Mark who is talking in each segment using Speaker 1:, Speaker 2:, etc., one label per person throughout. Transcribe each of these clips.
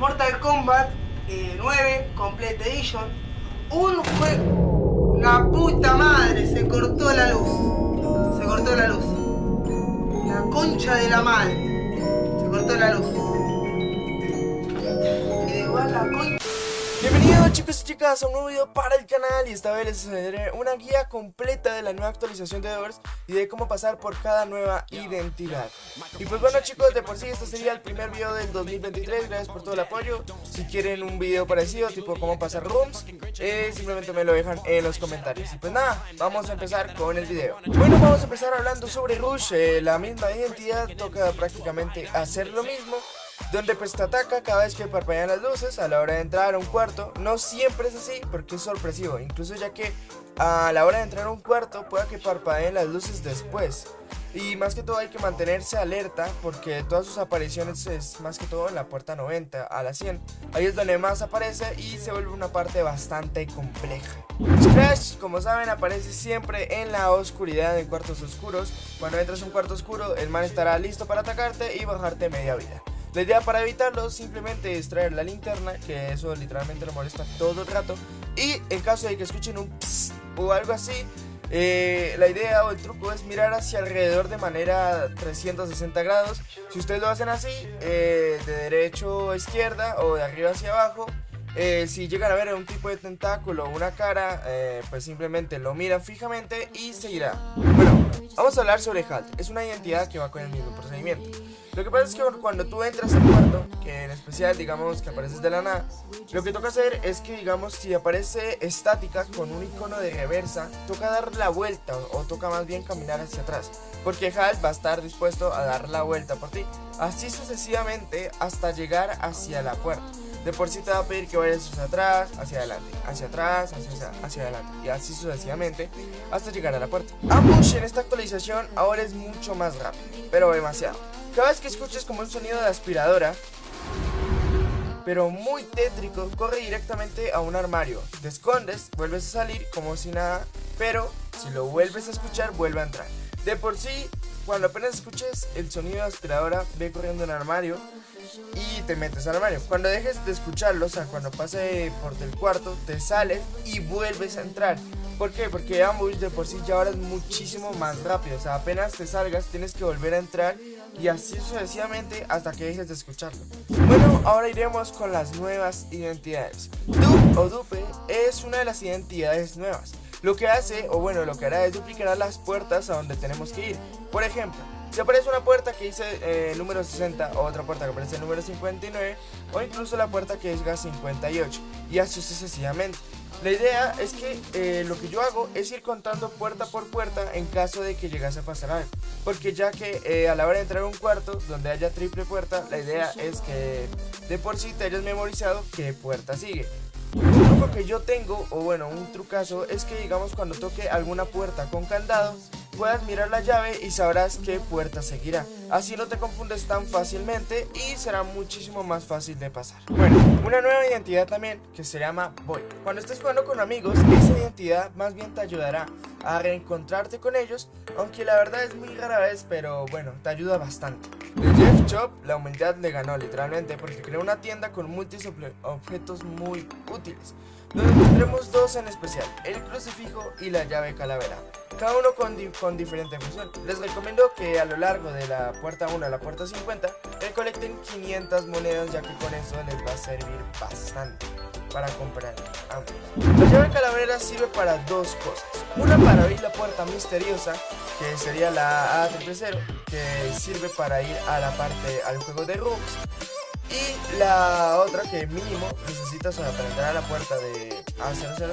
Speaker 1: Mortal Kombat 9 Complete Edition. Un juego. La puta madre, se cortó la luz. Se cortó la luz. La concha de la madre. Se cortó la luz. Y igual la concha.
Speaker 2: Bienvenidos chicos y chicas a un nuevo video para el canal, y esta vez les traeré una guía completa de la nueva actualización de Doors y de cómo pasar por cada nueva identidad. Y pues bueno chicos, de por sí este sería el primer video del 2023, gracias por todo el apoyo. Si quieren un video parecido, tipo cómo pasar rooms, simplemente me lo dejan en los comentarios. Y pues nada, vamos a empezar con el video. Bueno, vamos a empezar hablando sobre Rush, la misma identidad, toca prácticamente hacer lo mismo, donde pues te ataca cada vez que parpadean las luces a la hora de entrar a un cuarto. No siempre es así porque es sorpresivo, incluso ya que a la hora de entrar a un cuarto pueda que parpadeen las luces después. Y más que todo hay que mantenerse alerta porque todas sus apariciones es más que todo en la puerta 90 a la 100. Ahí es donde más aparece y se vuelve una parte bastante compleja. Scratch, como saben, aparece siempre en la oscuridad, en cuartos oscuros. Cuando entras a un cuarto oscuro, el man estará listo para atacarte y bajarte media vida. La idea para evitarlo simplemente es traer la linterna, que eso literalmente lo molesta todo el rato. Y en caso de que escuchen un psst o algo así, la idea o el truco es mirar hacia alrededor de manera 360 grados. Si ustedes lo hacen así, de derecho a izquierda o de arriba hacia abajo, si llegan a ver un tipo de tentáculo o una cara, pues simplemente lo miran fijamente y seguirá. Bueno, vamos a hablar sobre Halt. Es una identidad que va con el mismo procedimiento. Lo que pasa es que cuando tú entras al cuarto, que en especial digamos que apareces de la nada, lo que toca hacer es que digamos si aparece estática con un icono de reversa, toca dar la vuelta o toca más bien caminar hacia atrás, porque Halt va a estar dispuesto a dar la vuelta por ti, así sucesivamente hasta llegar hacia la puerta. De por sí te va a pedir que vayas hacia atrás, hacia adelante, hacia atrás, hacia adelante, y así sucesivamente hasta llegar a la puerta. Ambush en esta actualización ahora es mucho más rápido, pero demasiado. Cada vez que escuches como un sonido de aspiradora, pero muy tétrico, corre directamente a un armario, te escondes, vuelves a salir como si nada, pero si lo vuelves a escuchar vuelve a entrar. De por sí, cuando apenas escuches el sonido de aspiradora, ve corriendo a un armario y te metes al armario. Cuando dejes de escucharlo, o sea, cuando pase por el cuarto, te sales y vuelves a entrar. ¿Por qué? Porque Ambush de por sí ya ahora es muchísimo más rápido. O sea, apenas te salgas, tienes que volver a entrar y así sucesivamente hasta que dejes de escucharlo. Bueno, ahora iremos con las nuevas identidades. Dupe o Dupe es una de las identidades nuevas. Lo que hace, o bueno, lo que hará es duplicar las puertas a donde tenemos que ir. Por ejemplo, si aparece una puerta que dice el número 60 o otra puerta que aparece el número 59 o incluso la puerta que diga 58 y así sucesivamente. La idea es que lo que yo hago es ir contando puerta por puerta en caso de que llegase a pasar algo, porque ya que a la hora de entrar a un cuarto donde haya triple puerta, la idea es que de por sí te hayas memorizado qué puerta sigue. Un truco que yo tengo, o bueno, un trucazo, es que digamos cuando toque alguna puerta con candado, puedas mirar la llave y sabrás qué puerta seguirá. Así no te confundes tan fácilmente y será muchísimo más fácil de pasar. Bueno, una nueva identidad también que se llama Void. Cuando estés jugando con amigos, esa identidad más bien te ayudará a reencontrarte con ellos, aunque la verdad es muy rara vez, pero bueno, te ayuda bastante. De Jeff Shop, la humildad le ganó literalmente porque creó una tienda con múltiples objetos muy útiles, donde tendremos dos en especial, el crucifijo y la llave calavera, cada uno con diferente función. Les recomiendo que a lo largo de la puerta 1 a la puerta 50 recolecten 500 monedas, ya que con eso les va a servir bastante para comprar ambos. La llave calavera sirve para dos cosas: una para abrir la puerta misteriosa, que sería la A000, que sirve para ir a la parte al juego de rooms, y la otra que mínimo necesitas para entrar a la puerta de A000,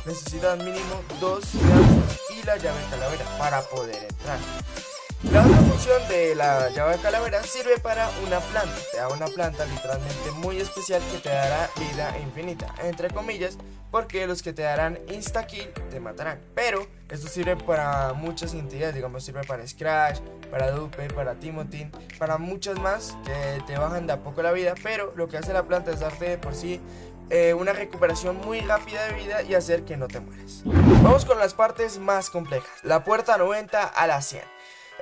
Speaker 2: necesitas mínimo dos ganchos y la llave calavera para poder entrar. La otra función de la llave calavera sirve para una planta. Te da una planta literalmente muy especial que te dará vida infinita, entre comillas, porque los que te darán insta-kill te matarán. Pero esto sirve para muchas identidades, digamos sirve para Scratch, para Dupe, para Timothy, para muchas más que te bajan de a poco la vida. Pero lo que hace la planta es darte de por sí una recuperación muy rápida de vida y hacer que no te mueras. Vamos con las partes más complejas, la puerta 90 a la 100.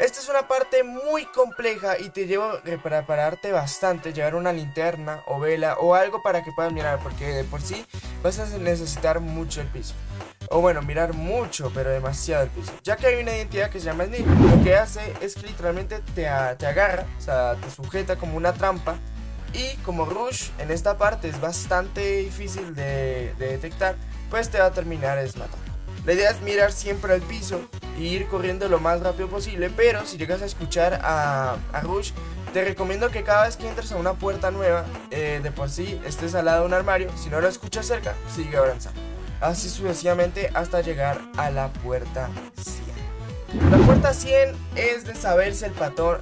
Speaker 2: Esta es una parte muy compleja y te lleva a prepararte bastante, llevar una linterna o vela o algo para que puedas mirar, porque de por sí vas a necesitar mucho el piso. O bueno, mirar mucho, pero demasiado el piso, ya que hay una identidad que se llama Sneak. Lo que hace es que literalmente te agarra, o sea, te sujeta como una trampa. Y como Rush en esta parte es bastante difícil de detectar, pues te va a terminar matando. La idea es mirar siempre al piso y ir corriendo lo más rápido posible, pero si llegas a escuchar a Rush, te recomiendo que cada vez que entres a una puerta nueva, de por sí estés al lado de un armario. Si no lo escuchas cerca, sigue avanzando, así sucesivamente hasta llegar a la puerta 100. La puerta 100 es de saberse el patrón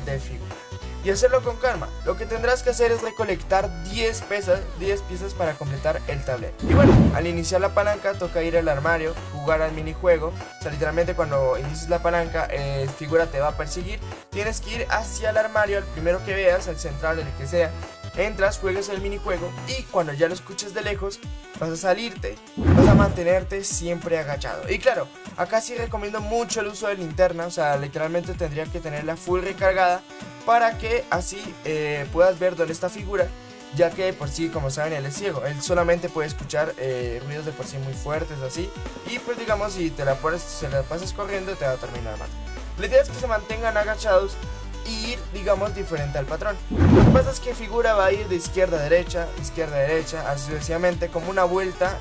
Speaker 2: de figura y hacerlo con calma. Lo que tendrás que hacer es recolectar 10 piezas para completar el tablero. Y bueno, al iniciar la palanca toca ir al armario, jugar al minijuego. O sea, literalmente cuando inicies la palanca, figura te va a perseguir. Tienes que ir hacia el armario, al primero que veas, al central, el que sea. Entras, juegas el minijuego y cuando ya lo escuches de lejos, vas a salirte, vas a mantenerte siempre agachado. Y claro, acá sí recomiendo mucho el uso de linterna, o sea, literalmente tendría que tenerla full recargada para que así puedas ver dónde está figura, ya que por sí, como saben, él es ciego, él solamente puede escuchar ruidos de por sí muy fuertes así, y pues digamos, si te la pasas corriendo te va a terminar matando. La idea es que se mantengan agachados y ir, digamos, diferente al patrón. Lo que pasa es que figura va a ir de izquierda a derecha, así sucesivamente, como una vuelta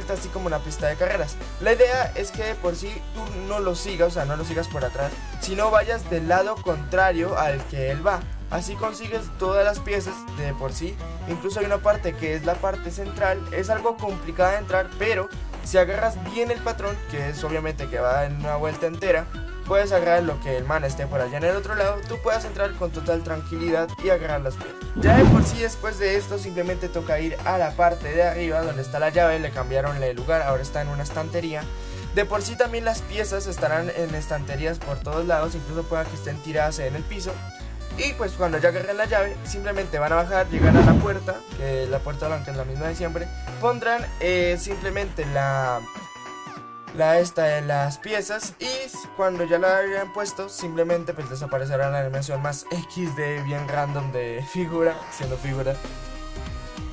Speaker 2: así como una pista de carreras. La idea es que de por sí tú no lo sigas, o sea, no lo sigas por atrás, sino vayas del lado contrario al que él va. Así consigues todas las piezas de por sí. Incluso hay una parte que es la parte central, es algo complicada de entrar, pero si agarras bien el patrón, que es obviamente que va en una vuelta entera, puedes agarrar lo que el man esté por allá en el otro lado, tú puedes entrar con total tranquilidad y agarrar las piezas. Ya de por sí, después de esto, simplemente toca ir a la parte de arriba donde está la llave. Le cambiaron el lugar, ahora está en una estantería. De por sí también las piezas estarán en estanterías por todos lados, incluso pueda que estén tiradas en el piso. Y pues cuando ya agarren la llave, simplemente van a bajar, llegar a la puerta, que la puerta blanca es la misma de siempre. Pondrán simplemente las piezas, y cuando ya la hayan puesto, simplemente pues desaparecerá la animación más XD bien random de figura, siendo figura.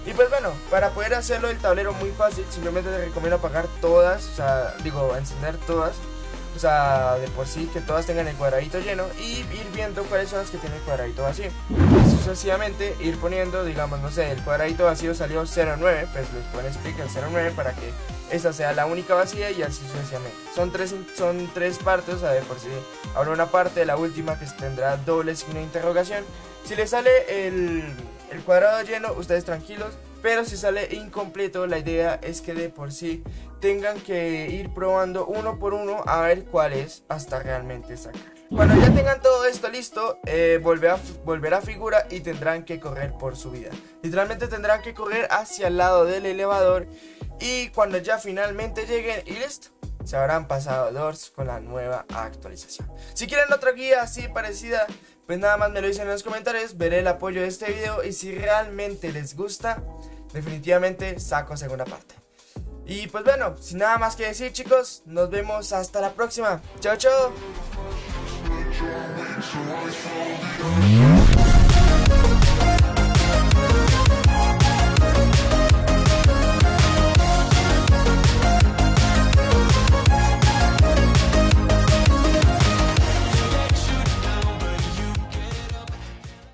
Speaker 2: Y pues bueno, para poder hacerlo el tablero muy fácil, simplemente te recomiendo apagar todas, o sea, encender todas. O sea, de por sí que todas tengan el cuadradito lleno y ir viendo cuáles son las que tienen el cuadradito vacío. Y sucesivamente ir poniendo, digamos, no sé, el cuadradito vacío salió 0,9, pues les pones clic en 0,9 para que esa sea la única vacía y así sucesivamente. Son tres partes, o sea, de por sí habrá una parte, la última, que tendrá doble signo de interrogación. Si les sale el cuadrado lleno, ustedes tranquilos. Pero si sale incompleto, la idea es que de por sí tengan que ir probando uno por uno a ver cuál es hasta realmente sacar. Cuando ya tengan todo esto listo, volverá figura y tendrán que correr por su vida. Literalmente tendrán que correr hacia el lado del elevador y cuando ya finalmente lleguen y listo, se habrán pasado Doors con la nueva actualización. Si quieren otra guía así parecida, pues nada más me lo dicen en los comentarios, veré el apoyo de este video y si realmente les gusta, definitivamente saco segunda parte. Y pues bueno, sin nada más que decir, chicos, nos vemos hasta la próxima. Chao, chao.